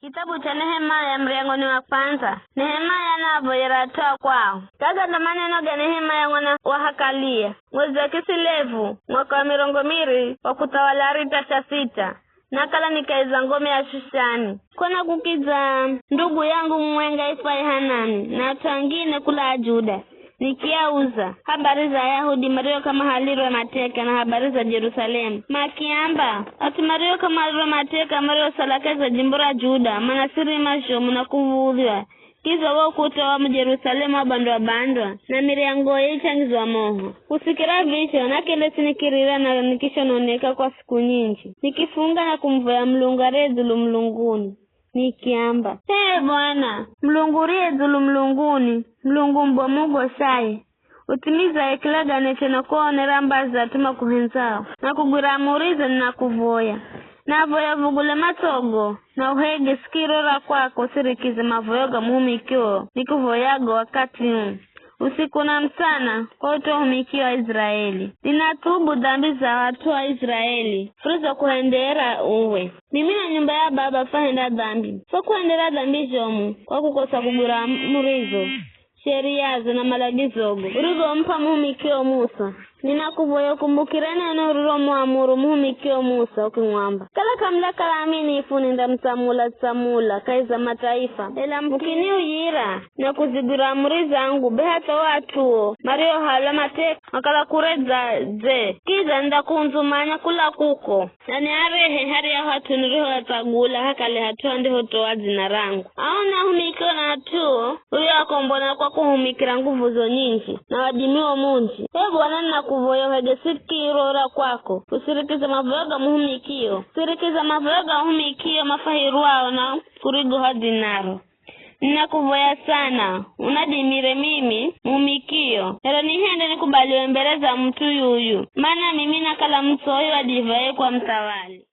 Kitabu cha Nehemia mriangoni wa kwanza. Nehemia navo yaratoa kwao. Kaga na maneno ga Nehemia mwana wa Hakalia. Mwezi wa Kisilevu, mwaka wa 200 wa kutawala Artasasta. Nakala nikaiza ngome ya Shushani. Kona kukiza ndugu yangu mwenga ifai Hanani na watu wengine kula Juda. Nikiauza habari za Yahudi mario kama haliro mateka na habari za Jerusalemu. Makiamba ati mario kama haliro mateka mario salakeza jimbura Juda manasiri mashomu na kuvuudhiwa. Kizo wao kutoa mu Jerusalemu abandwa na miriango yichangizwa moho. Usikira visho na kile sinikirira na nikisha noneka kwa siku nyingi. Nikifunga na kumvoya mlungare dhulu mlunguni. Nikiamba Bwana mlungurie dhulu mlunguni mlungu mbomugo saye utimiza ekilaga neche na kuonera mbaza tuma kuhenzao na kuguramuriza na kuvoya na voya vugule matogo na uhege skirora kwako sirikize mavoyoga muhumikio nikuvoyago wakati usiku na mchana kwa utohumikio wa Israeli. Ninatubu dhambi za watu wa Israeli. Frizo kuhendera uwe. Mimi na nyumba ya baba fahenda dhambi. So kuhendera dhambi jomu kwa kukosa kugura murizo, sheriazo na malagizogo. Urigo mpa muhumikio Musa. Ninakuvoya kumbukirene na ururo muamuru muhumikio Musa ukimwamba. Kala kamla kala amini ifuni nda msamula kaiza mataifa. Ela mkini ujira na kuzigura muriza angu behata watuo. Mario halamate makala kureza ze. Kiza nda kunzumanya kula kuko. Nani arehe hari ya watu niriho atagula hakale hatuwa ndiho toa zina rangu. Aona humikio na hatuo uyo akombona kwa kuhumikira nguvu zo nyingi na wadimiwa munji. Bwana na kuvoyo hege sikirora kwako. Usirikiza mavoyoga muhumikio. Sirikiza mavoyoga muhumikio mafahiruao na kurigo hadinaro. Ninakuvoya sana. Unadimire mimi muhumikio. Hero nihende nikubaliwe mbele za mtu yuyu. Mana mimi nakala msoyo wadivaye kwa mtawali.